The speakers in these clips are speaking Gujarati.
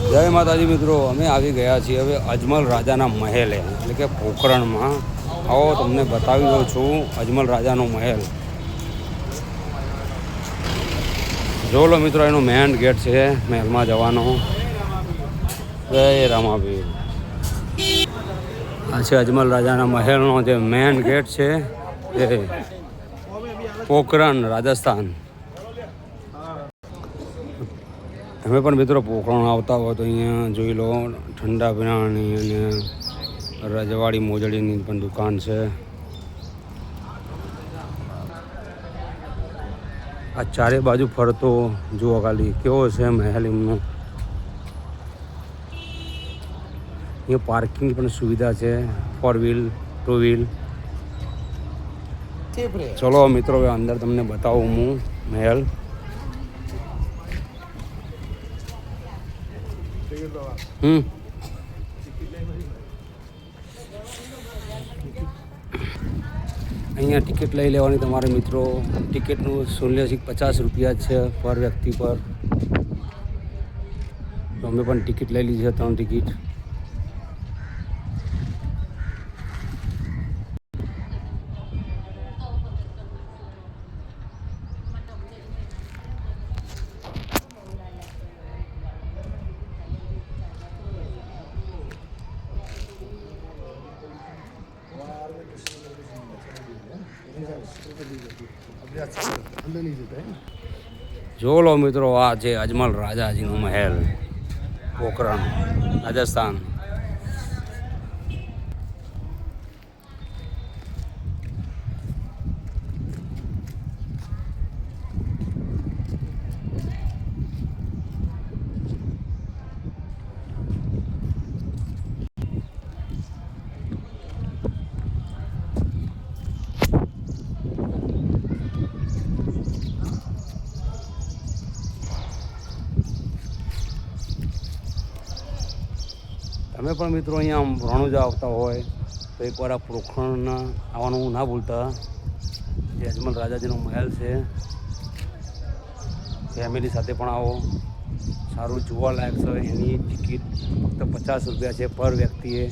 જય માતાજી મિત્રો, અમે આવી ગયા છીએ હવે અજમલ રાજાના મહેલ એટલે કે પોખરણમાં. આવો તમને બતાવી દઉં છું અજમલ રાજાનો મહેલ. જો લો મિત્રો, એનો મેન ગેટ છે મહેલમાં જવાનો. જય રામાબીર. આ છે અજમલ રાજાના મહેલનો જે મેન ગેટ છે એ પોખરણ રાજસ્થાન. તમે પણ મિત્રો પોખરણ આવતા હોય તો અહીંયા જોઈ લો ઠંડા પીણાની અને રજવાડી મોજડીની પણ દુકાન છે. આ ચારે બાજુ ફરતો જુઓ ખાલી કેવો છે મહેલ એમનો. અહીંયા પાર્કિંગ પણ સુવિધા છે, 4 વ્હીલ 2 વ્હીલ. ચલો મિત્રો હવે અંદર તમને બતાવું હું મહેલ. અહીંયા ટિકિટ લઈ લેવાની તમારે મિત્રો. ટિકિટનું મૂલ્ય 50 રૂપિયા છે પર વ્યક્તિ પર. તો અમે પણ ટિકિટ લઈ લીધી છે, 3 ટિકિટ. જો લો મિત્રો, આ છે અજમલ રાજાજીનો મહેલ પોખરણ રાજસ્થાન. તમે પણ મિત્રો અહીંયા રણુજા આવતા હોય તો એકવાર આ પોખરણના આવવાનું ના ભૂલતા. જે અજમલ રાજાજીનો મહેલ છે, ફેમિલી સાથે પણ આવો. સારું જોવાલાયક છે. એની ટિકિટ ફક્ત 50 રૂપિયા છે પર વ્યક્તિએ.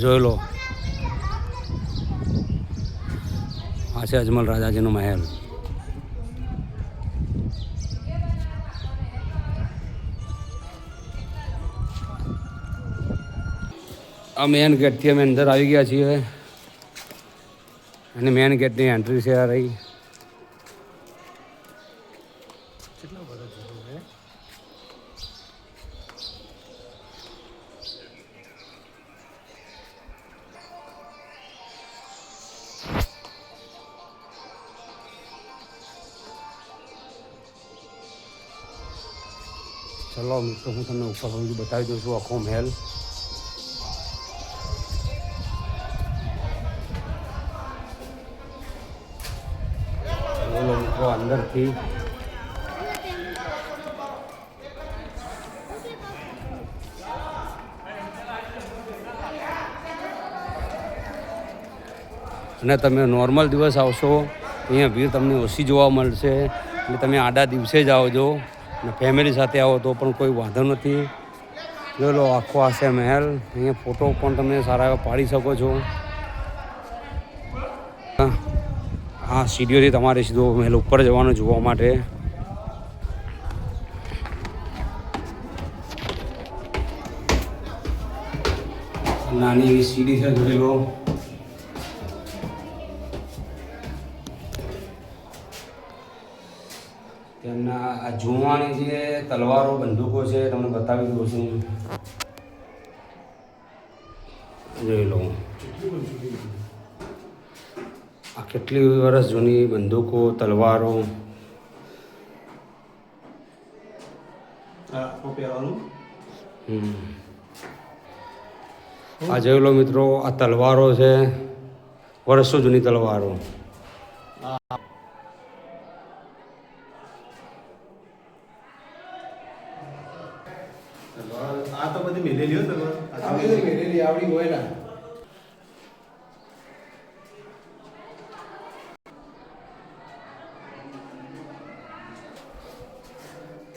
જોઈ લો, આ છે અજમલ રાજાજીનો મહેલ. આ મેન ગેટથી અમે અંદર આવી ગયા છીએ અને મેન ગેટની એન્ટ્રી છે આ રહી. ચલો મિત્રો, હું તમને ઉપર સુધી બતાવી દઉં છું આખો મહેલ. બોલો મિત્રો, અંદરથી અને તમે નોર્મલ દિવસ આવશો અહીંયા ભીડ તમને ઓછી જોવા મળશે. એટલે તમે આડા દિવસે જ આવજો અને ફેમિલી સાથે આવો તો પણ કોઈ વાંધો નથી. જોઈ લો આખો આ છે મહેલ. અહીંયા ફોટો પણ તમે સારા એવા પાડી શકો છો. આ સીડીઓથી તમારે સીધો મહેલ ઉપર જવાનું જોવા માટે. નાની એવી સીડી છે, જોઈ લો. તેમના આ જૂનવાણી જે તલવારો બંદૂકો છે તમને બતાવી દઉં છું. જોઈ લો, આ કેટલી વર્ષ જૂની બંદૂકો તલવારો. આ જોઈ લો મિત્રો, આ તલવારો છે, વર્ષો જૂની તલવારો. આ તો બધી મેલેલી હોય તો આ બધી મેલેલી આવડી હોય ને.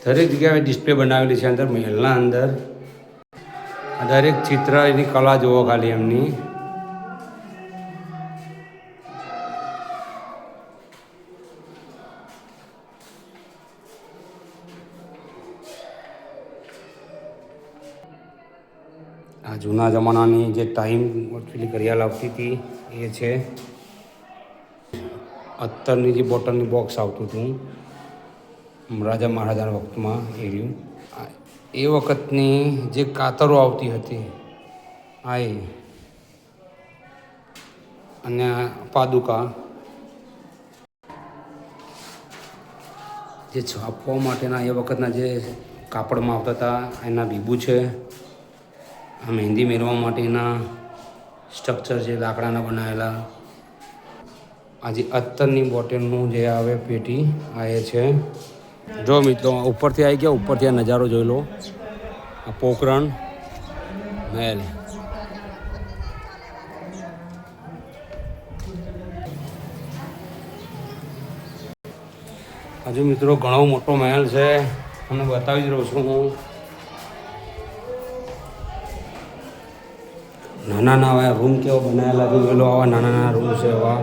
દરેક જગ્યાએ ડિસ્પ્લે બનાવેલી છે અંદર મહેલના અંદર. આ દરેક ચિત્ર એની કલા જુઓ ખાલી એમની. આ જૂના જમાનાની જે ટાઈમ પેલી ઘડિયાળ આવતી હતી એ છે. અત્તરની જે બોટલની બોક્સ આવતું હતું રાજા મહારાજાના વખતમાં એ રહ્યું. એ વખતની જે કાતરો આવતી હતી આ એ અને પાદુકા જે છાપવા માટેના એ વખતના જે કાપડમાં આવતા હતા એના બીબુ છે. આ મહેંદી મેળવવા માટેના સ્ટ્રક્ચર છે લાકડાના બનાવેલા. આજે અત્તરની બોટલનું જે આવે પેટી આ એ છે. જો મિત્રો ઉપરથી આવી ગયા, ઉપરથી આ નજારો જોઈ લો. આ પોખરણ મહેલ. હજુ મિત્રો ઘણો મોટો મહેલ છે, તમને બતાવી જ રહ્યો છું હું. નાના નાના રૂમ કેવો બનાવેલા છે જોઈ લો. આવા નાના નાના રૂમ છે એવા.